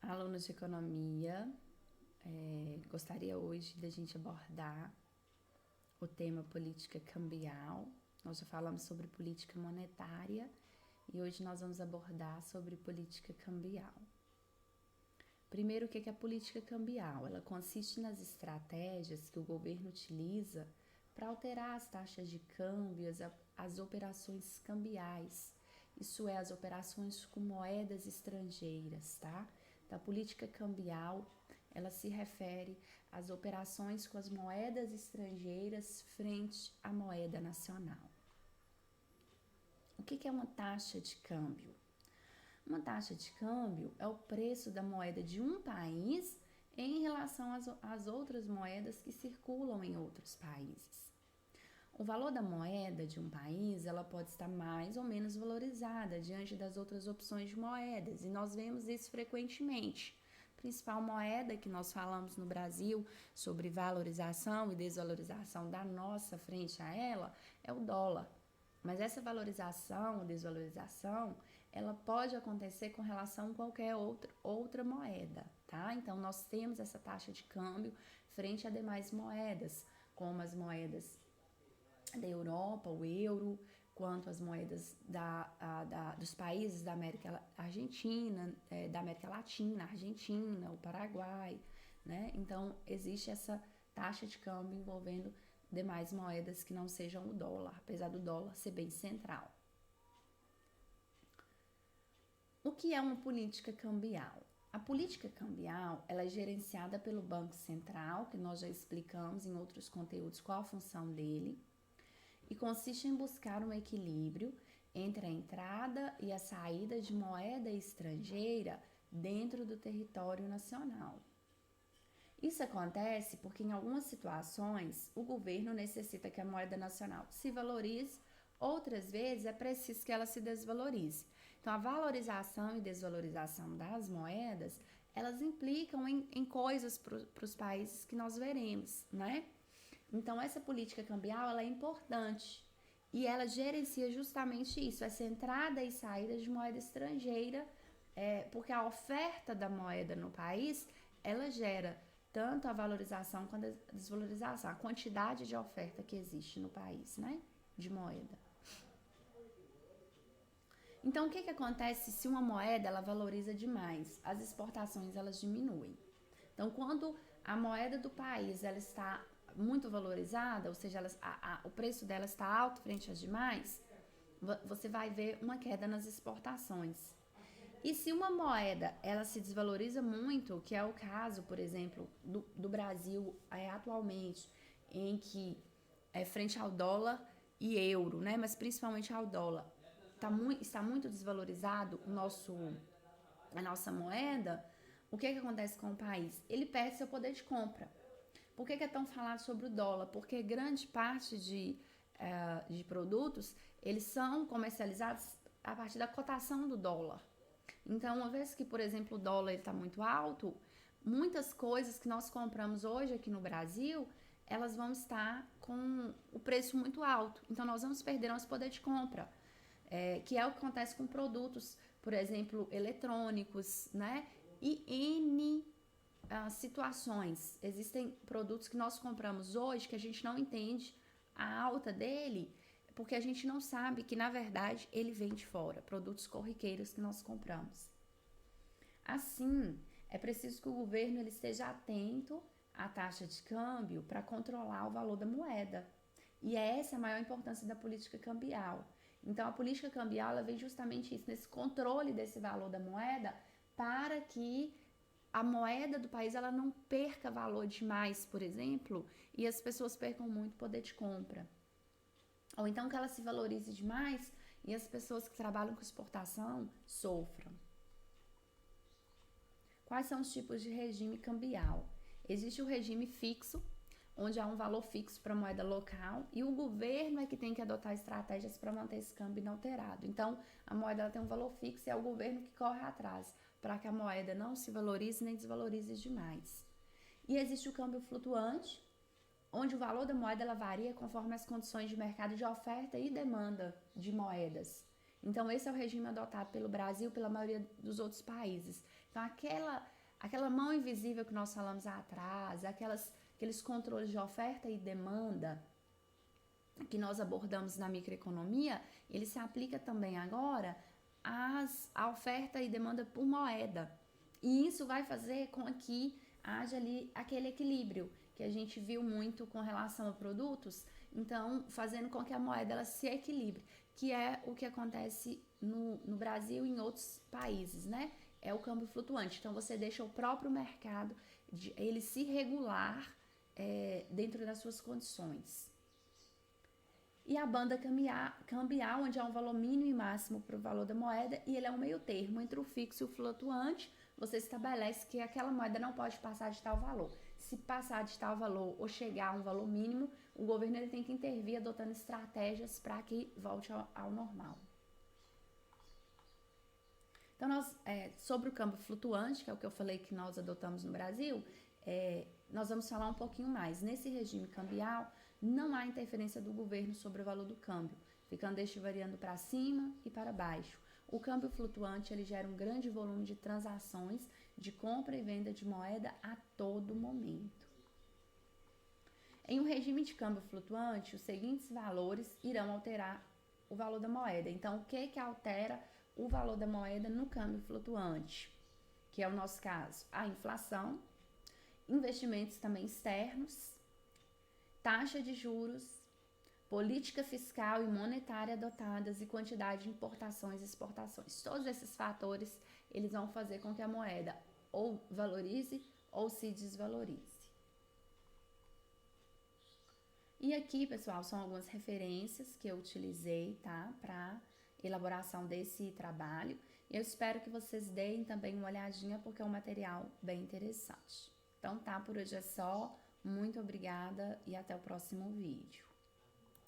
Alunos de economia, gostaria hoje da gente abordar o tema política cambial. Nós já falamos sobre política monetária e hoje nós vamos abordar sobre política cambial. Primeiro, o que é a política cambial? Ela consiste nas estratégias que o governo utiliza para alterar as taxas de câmbio, as operações cambiais, isso é, as operações com moedas estrangeiras, tá? Então, a política cambial, ela se refere às operações com as moedas estrangeiras frente à moeda nacional. O que é uma taxa de câmbio? Uma taxa de câmbio é o preço da moeda de um país em relação às outras moedas que circulam em outros países. O valor da moeda de um país, ela pode estar mais ou menos valorizada diante das outras opções de moedas, e nós vemos isso frequentemente. A principal moeda que nós falamos no Brasil sobre valorização e desvalorização da nossa frente a ela é o dólar. Mas essa valorização ou desvalorização, ela pode acontecer com relação a qualquer outra moeda, tá? Então, nós temos essa taxa de câmbio frente a demais moedas, como as moedas da Europa, o euro, quanto as moedas dos países da América Argentina, da América Latina, Argentina, o Paraguai, né? Então, existe essa taxa de câmbio envolvendo demais moedas que não sejam o dólar, apesar do dólar ser bem central. O que é uma política cambial? A política cambial, ela é gerenciada pelo Banco Central, que nós já explicamos em outros conteúdos qual a função dele, e consiste em buscar um equilíbrio entre a entrada e a saída de moeda estrangeira dentro do território nacional. Isso acontece porque em algumas situações o governo necessita que a moeda nacional se valorize, outras vezes é preciso que ela se desvalorize. Então, a valorização e desvalorização das moedas, elas implicam em coisas para os países que nós veremos, né? Então, essa política cambial, ela é importante e ela gerencia justamente isso, essa entrada e saída de moeda estrangeira, porque a oferta da moeda no país, ela gera tanto a valorização quanto a desvalorização, a quantidade de oferta que existe no país, né, de moeda. Então, o que acontece se uma moeda ela valoriza demais? As exportações elas diminuem. Então, quando a moeda do país ela está muito valorizada, ou seja, o preço dela está alto frente às demais, você vai ver uma queda nas exportações. E se uma moeda ela se desvaloriza muito, que é o caso, por exemplo, do Brasil atualmente, em que frente ao dólar e euro, né, mas principalmente ao dólar, está muito desvalorizado a nossa moeda, o que acontece com o país? Ele perde seu poder de compra. Por que é tão falado sobre o dólar? Porque grande parte de produtos, eles são comercializados a partir da cotação do dólar. Então, uma vez que, por exemplo, o dólar está muito alto, muitas coisas que nós compramos hoje aqui no Brasil, elas vão estar com o preço muito alto. Então, nós vamos perder nosso poder de compra, que é o que acontece com produtos, por exemplo, eletrônicos, né? E N situações. Existem produtos que nós compramos hoje que a gente não entende a alta dele, porque a gente não sabe que, na verdade, ele vem de fora, produtos corriqueiros que nós compramos. Assim, é preciso que o governo ele esteja atento à taxa de câmbio para controlar o valor da moeda. E essa é a maior importância da política cambial. Então, a política cambial ela vem justamente isso, nesse controle desse valor da moeda, para que a moeda do país ela não perca valor demais, por exemplo, e as pessoas percam muito poder de compra. Ou então que ela se valorize demais e as pessoas que trabalham com exportação sofram. Quais são os tipos de regime cambial? Existe o regime fixo, onde há um valor fixo para a moeda local e o governo é que tem que adotar estratégias para manter esse câmbio inalterado. Então, a moeda ela tem um valor fixo e é o governo que corre atrás para que a moeda não se valorize nem desvalorize demais. E existe o câmbio flutuante, onde o valor da moeda ela varia conforme as condições de mercado de oferta e demanda de moedas. Então, esse é o regime adotado pelo Brasil, pela maioria dos outros países. Então, aquela mão invisível que nós falamos atrás, aqueles controles de oferta e demanda que nós abordamos na microeconomia, ele se aplica também agora à oferta e demanda por moeda. E isso vai fazer com que haja ali aquele equilíbrio que a gente viu muito com relação a produtos, então fazendo com que a moeda ela se equilibre, que é o que acontece no Brasil e em outros países, né? É o câmbio flutuante. Então você deixa o próprio mercado ele se regular dentro das suas condições. E a banda cambial, onde há um valor mínimo e máximo para o valor da moeda, e ele é um meio termo entre o fixo e o flutuante. Você estabelece que aquela moeda não pode passar de tal valor. Se passar de tal valor ou chegar a um valor mínimo, o governo ele tem que intervir adotando estratégias para que volte ao normal. Então, sobre o câmbio flutuante, que é o que eu falei que nós adotamos no Brasil, nós vamos falar um pouquinho mais. Nesse regime cambial, não há interferência do governo sobre o valor do câmbio, ficando este variando para cima e para baixo. O câmbio flutuante ele gera um grande volume de transações de compra e venda de moeda a todo momento. Em um regime de câmbio flutuante, os seguintes valores irão alterar o valor da moeda. Então, o que altera o valor da moeda no câmbio flutuante? Que é o nosso caso, a inflação, investimentos também externos, taxa de juros, política fiscal e monetária adotadas e quantidade de importações e exportações. Todos esses fatores, eles vão fazer com que a moeda ou valorize ou se desvalorize. E aqui, pessoal, são algumas referências que eu utilizei, tá? Para elaboração desse trabalho. Eu espero que vocês deem também uma olhadinha, porque é um material bem interessante. Então tá, por hoje é só. Muito obrigada e até o próximo vídeo.